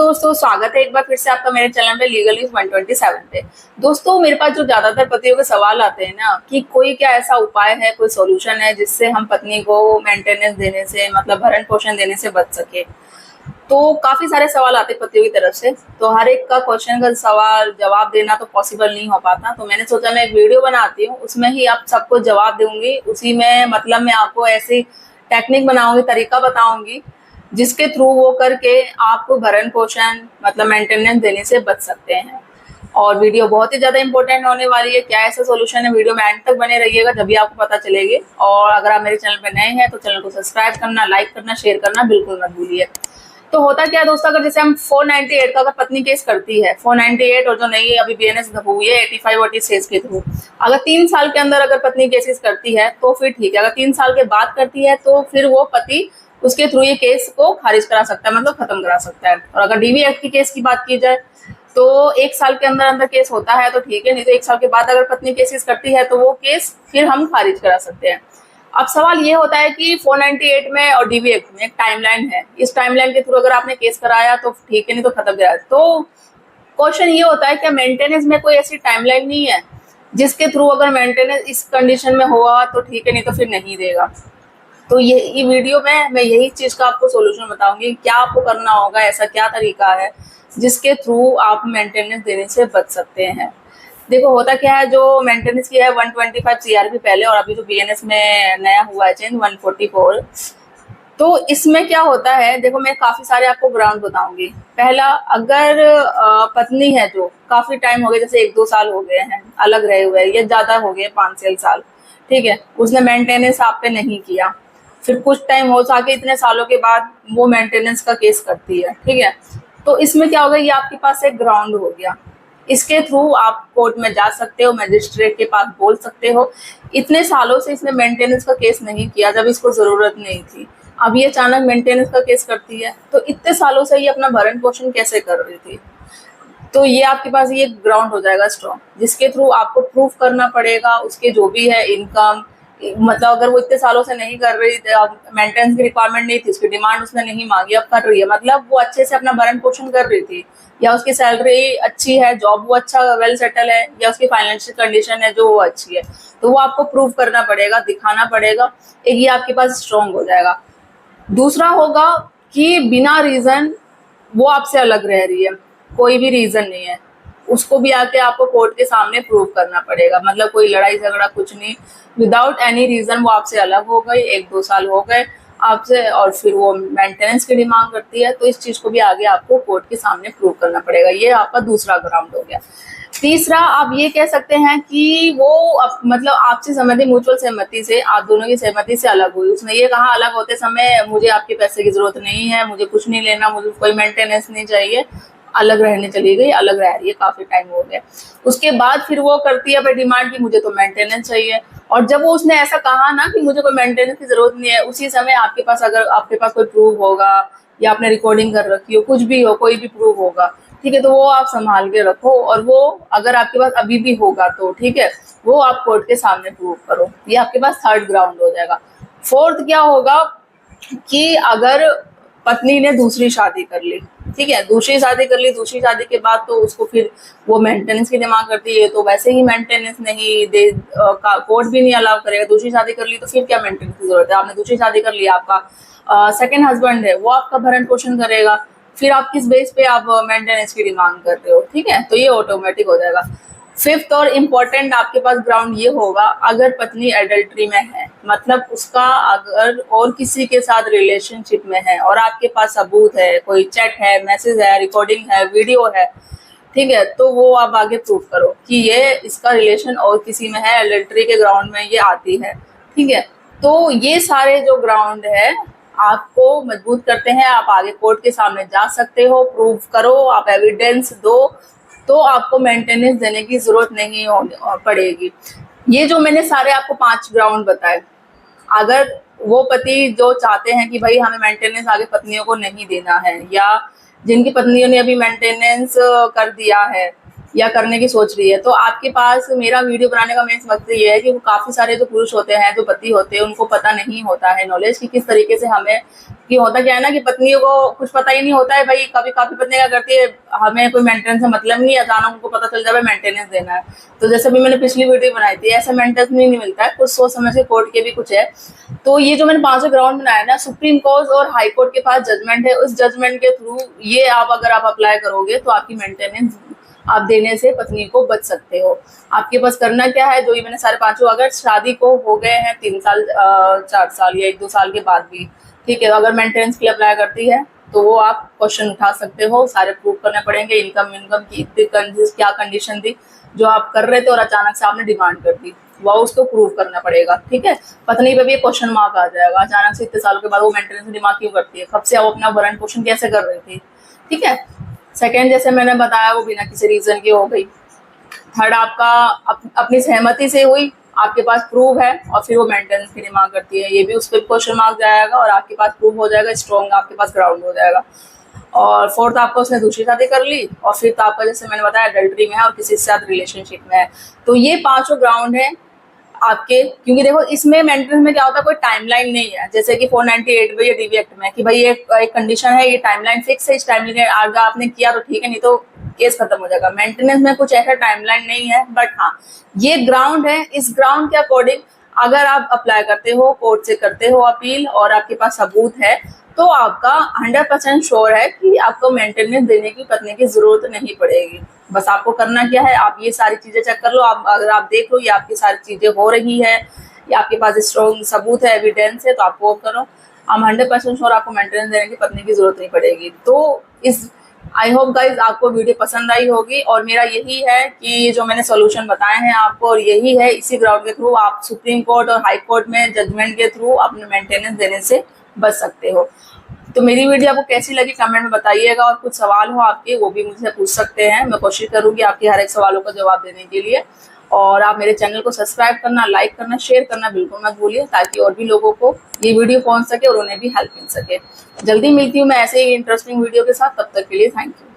दोस्तों, स्वागत है एक बार फिर से आपका मेरे चैनल पे लीगल न्यूज 127 पे। दोस्तों, मेरे पास जो ज्यादातर पतियों के सवाल आते हैं ना कि कोई क्या ऐसा उपाय है, कोई सॉल्यूशन है जिससे हम पत्नी को मेंटेनेंस देने से, मतलब भरण पोषण देने से बच सके। तो काफी सारे सवाल आते हैं पतियों की तरफ से, तो हर एक का क्वेश्चन का सवाल जवाब देना तो पॉसिबल नहीं हो पाता। तो मैंने सोचा मैं एक वीडियो बनाती हूँ, उसमें ही आप सबको जवाब दूंगी। उसी में मतलब मैं आपको ऐसी टेक्निक बनाऊंगी, तरीका बताऊंगी जिसके थ्रू वो करके आपको भरण पोषण मतलब मेंटेनेंस देने से बच सकते हैं। और वीडियो बहुत ही ज्यादा इंपॉर्टेंट होने वाली है। क्या ऐसा सोल्यूशन है, वीडियो में एंड तक बने रहिएगा, जब भी आपको पता चलेगी। और अगर आप मेरे चैनल पे नए हैं तो चैनल को सब्सक्राइब करना, लाइक करना, शेयर करना बिल्कुल मत भूलिए। तो होता क्या है दोस्तों, अगर जैसे हम 498 का अगर पत्नी केस करती है, 498 और जो नई अभी बीएनएस हुई है 85 और 86 के थ्रू, अगर 3 साल के अंदर अगर पत्नी केसेस करती है तो फिर ठीक है। अगर 3 साल के बाद करती है तो फिर वो पति उसके थ्रू ये केस को खारिज करा सकता है, मतलब खत्म करा सकता है। और अगर डीवी एक्ट की केस की बात की जाए तो 1 साल के अंदर अंदर केस होता है तो ठीक है, नहीं तो 1 साल के बाद अगर पत्नी केसेस करती है तो वो केस फिर हम खारिज करा सकते हैं। अब सवाल ये होता है कि 498 में और डीवी एक्ट में एक टाइमलाइन है, इस टाइमलाइन के थ्रू अगर आपने केस कराया तो ठीक है, नहीं तो खत्म कराया। तो क्वेश्चन ये होता है क्या मेंटेनेंस में कोई ऐसी टाइमलाइन नहीं है जिसके थ्रू अगर मेंटेनेंस इस कंडीशन में हुआ तो ठीक है, नहीं तो फिर नहीं देगा। तो ये वीडियो में मैं यही चीज का आपको सॉल्यूशन बताऊंगी, क्या आपको करना होगा, ऐसा क्या तरीका है जिसके थ्रू आप मेंटेनेंस देने से बच सकते हैं। देखो होता क्या है, जो मेंटेनेंस की है 125 सीआरपी पहले, और अभी जो बीएनएस में नया हुआ है चेंज 144। तो इसमें क्या होता है, देखो मैं काफी सारे आपको ग्राउंड बताऊंगी। पहला, अगर पत्नी है जो काफी टाइम हो गया, जैसे 1-2 साल हो गए हैं अलग रहे हुए, या ज्यादा हो गए 5-6 साल, ठीक है, उसने मेंटेनेंस आप पे नहीं किया, फिर कुछ टाइम हो जाके इतने सालों के बाद वो मेंटेनेंस का केस करती है, ठीक है, तो इसमें क्या होगा, ये आपके पास एक ग्राउंड हो गया। इसके थ्रू आप कोर्ट में जा सकते हो, मजिस्ट्रेट के पास बोल सकते हो इतने सालों से इसने मेंटेनेंस का केस नहीं किया जब इसको जरूरत नहीं थी, अब ये अचानक मेंटेनेंस का केस करती है, तो इतने सालों से ये अपना भरण पोषण कैसे कर रही थी। तो ये आपके पास ये ग्राउंड हो जाएगा स्ट्रॉन्ग, जिसके थ्रू आपको प्रूफ करना पड़ेगा उसके जो भी है इनकम, मतलब अगर वो इतने सालों से नहीं कर रही, मेंटेनेंस की रिक्वायरमेंट नहीं थी, उसकी डिमांड उसने नहीं मांगी, अब कर रही है, मतलब वो अच्छे से अपना भरण पोषण कर रही थी, या उसकी सैलरी अच्छी है, जॉब वो अच्छा वेल सेटल है, या उसकी फाइनेंशियल कंडीशन है जो वो अच्छी है, तो वो आपको प्रूव करना पड़ेगा, दिखाना पड़ेगा। एक ये आपके पास स्ट्रॉन्ग हो जाएगा। दूसरा होगा कि बिना रीजन वो आपसे अलग रह रही है, कोई भी रीजन नहीं है, उसको भी आके आपको कोर्ट के सामने प्रूव करना पड़ेगा, मतलब कोई लड़ाई झगड़ा कुछ नहीं, विदाउट एनी रीजन वो आपसे अलग हो गई, 1-2 साल हो गए आपसे, और फिर वो मेंटेनेंस की डिमांड करती है, तो इस चीज को भी आगे आपको कोर्ट के सामने प्रूव करना पड़ेगा। ये आपका दूसरा ग्राउंड हो गया। तीसरा, आप ये कह सकते हैं कि वो मतलब आपसे सहमति, म्यूचुअल सहमति से, आप दोनों की सहमति से अलग हुई। उसने ये कहा अलग होते समय मुझे आपके पैसे की जरूरत नहीं है, मुझे कुछ नहीं लेना, मुझे कोई मेंटेनेंस नहीं चाहिए, अलग रहने चली गई, अलग रह रही है, काफी टाइम हो गया। उसके बाद फिर वो करती है डिमांड की मुझे तो मेंटेनेंस चाहिए, और जब वो उसने ऐसा कहा ना कि मुझे कोई मेंटेनेंस की जरूरत नहीं है, उसी समय आपके पास, अगर आपके पास कोई प्रूफ होगा या आपने रिकॉर्डिंग कर रखी हो, कुछ भी हो, कोई भी प्रूफ होगा, ठीक है, तो वो आप संभाल के रखो, और वो अगर आपके पास अभी भी होगा तो ठीक है, वो आप कोर्ट के सामने प्रूव करो। ये आपके पास थर्ड ग्राउंड हो जाएगा। फोर्थ क्या होगा कि अगर पत्नी ने दूसरी शादी कर ली, ठीक है, दूसरी शादी कर ली, दूसरी शादी के बाद तो उसको फिर वो मेंटेनेंस की डिमांड करती है, तो वैसे ही मेंटेनेंस नहीं दे, कोर्ट भी नहीं अलाउ करेगा। दूसरी शादी कर ली तो फिर क्या मेंटेनेंस की जरूरत है, आपने दूसरी शादी कर ली, आपका सेकंड हस्बैंड है, वो आपका भरण पोषण करेगा, फिर आप किस बेस पे आप मेंटेनेंस की डिमांड कर रहे हो, ठीक है, तो ये ऑटोमेटिक हो जाएगा। फिफ्थ और इम्पोर्टेंट आपके पास ग्राउंड ये होगा, अगर पत्नी एडल्ट्री में है, मतलब उसका अगर और किसी के साथ रिलेशनशिप में है और आपके पास सबूत है, कोई चैट है, मैसेज है, रिकॉर्डिंग है, वीडियो है, ठीक है, तो वो आप आगे प्रूव करो कि ये इसका रिलेशन और किसी में है, एडल्ट्री के ग्राउंड में ये आती है, ठीक है। तो ये सारे जो ग्राउंड है आपको मजबूत करते हैं, आप आगे कोर्ट के सामने जा सकते हो, प्रूव करो, आप एविडेंस दो, तो आपको मेंटेनेंस देने की जरूरत नहीं पड़ेगी। ये जो मैंने सारे आपको 5 ग्राउंड बताए, अगर वो पति जो चाहते हैं कि भाई हमें मेंटेनेंस आगे पत्नियों को नहीं देना है, या जिनकी पत्नियों ने अभी मेंटेनेंस कर दिया है, या करने की सोच रही है, तो आपके पास मेरा वीडियो बनाने का मेन मकसद ये है कि वो काफ़ी सारे जो पुरुष होते हैं, जो पति होते हैं, उनको पता नहीं होता है नॉलेज कि किस तरीके से हमें, कि होता क्या है ना कि पत्नियों को कुछ पता ही नहीं होता है भाई। कभी काफ़ी पत्नी क्या करती है, हमें कोई मेंटेनेंस से मतलब नहीं है, अचानक उनको पता चल जाए मेंटेनेंस देना है। तो जैसे भी मैंने पिछली वीडियो बनाई थी, ऐसा मेंटेनेंस नहीं मिलता है, कुछ सोच समझ के कोर्ट के भी कुछ है। तो ये जो मैंने 5 ग्राउंड बनाया ना, सुप्रीम कोर्ट और हाई कोर्ट के पास जजमेंट है, उस जजमेंट के थ्रू ये आप अगर आप अप्लाई करोगे तो आपकी मेंटेनेंस आप देने से पत्नी को बच सकते हो। आपके पास करना क्या है, जो ये मैंने सारे पांचों, अगर शादी को हो गए हैं 3 साल 4 साल या 1-2 साल के बाद भी, ठीक है, तो अगर मेंटेनेंस के लिए अप्लाई करती है तो वो आप क्वेश्चन उठा सकते हो, सारे प्रूव करने पड़ेंगे, इनकम की क्या कंडीशन थी जो आप कर रहे थे और अचानक से आपने डिमांड कर दी, वो उसको प्रूव करना पड़ेगा, ठीक है। पत्नी पे भी क्वेश्चन मार्क आ जाएगा, अचानक से इतने सालों के बाद वो मेंटेनेंस डिमांड क्यों करती है, कब से वो अपना भरण पोषण कैसे कर रही थी, ठीक है। सेकेंड, जैसे मैंने बताया, वो बिना किसी रीजन की हो गई। थर्ड, आपका अपनी सहमति से हुई, आपके पास प्रूफ है, और फिर वो मेंटेनेंस की डिमांड करती है, ये भी उस पर क्वेश्चन मार्क जाएगा और आपके पास प्रूफ हो जाएगा, स्ट्रॉन्ग आपके पास ग्राउंड हो जाएगा। और फोर्थ, आपका उसने दूसरी शादी कर ली, और फिफ्थ आपका जैसे मैंने बताया अडल्ट्री में है और किसी के साथ रिलेशनशिप में है। तो ये 5 ग्राउंड है आपके, क्योंकि देखो इसमें मेंटेनेंस में क्या होता है, कोई टाइमलाइन नहीं है, जैसे कि 498 में या डीवी एक्ट में कि भाई ये एक कंडीशन है, ये टाइमलाइन फिक्स है, इस टाइमलाइन अगर आपने किया तो ठीक है, नहीं तो केस खत्म हो जाएगा। मेंटेनेंस में कुछ ऐसा टाइमलाइन नहीं है, बट हाँ ये ग्राउंड है, इस ग्राउंड के अकॉर्डिंग अगर आप अप्लाई करते हो, कोर्ट से करते हो अपील और आपके पास सबूत है, तो आपका 100% श्योर है कि आपको मेंटेनेंस देने की पत्नी की जरूरत नहीं पड़ेगी। बस आपको करना क्या है, आप ये सारी चीजें चेक कर लो, आप अगर आप देख लो ये आपकी सारी चीजें हो रही है, या आपके पास स्ट्रॉन्ग सबूत है, एविडेंस है, तो आप वो करो। हम 100% श्योर आपको मेंटेनेंस देने की पत्नी की जरूरत नहीं पड़ेगी। तो इस आई होप गाइज आपको वीडियो पसंद आई होगी, और मेरा यही है कि जो मैंने सॉल्यूशन बताए हैं आपको, और यही है, इसी ग्राउंड के थ्रू आप सुप्रीम कोर्ट और हाई कोर्ट में जजमेंट के थ्रू अपने मेंटेनेंस देने से बच सकते हो। तो मेरी वीडियो आपको कैसी लगी कमेंट में बताइएगा, और कुछ सवाल हो आपके वो भी मुझसे पूछ सकते हैं, मैं कोशिश करूंगी आपके हर एक सवालों का जवाब देने के लिए। और आप मेरे चैनल को सब्सक्राइब करना, लाइक करना, शेयर करना बिल्कुल मत भूलिए, ताकि और भी लोगों को ये वीडियो पहुंच सके और उन्हें भी हेल्प मिल सके। जल्दी मिलती हूँ मैं ऐसे ही इंटरेस्टिंग वीडियो के साथ, तब तक के लिए थैंक यू।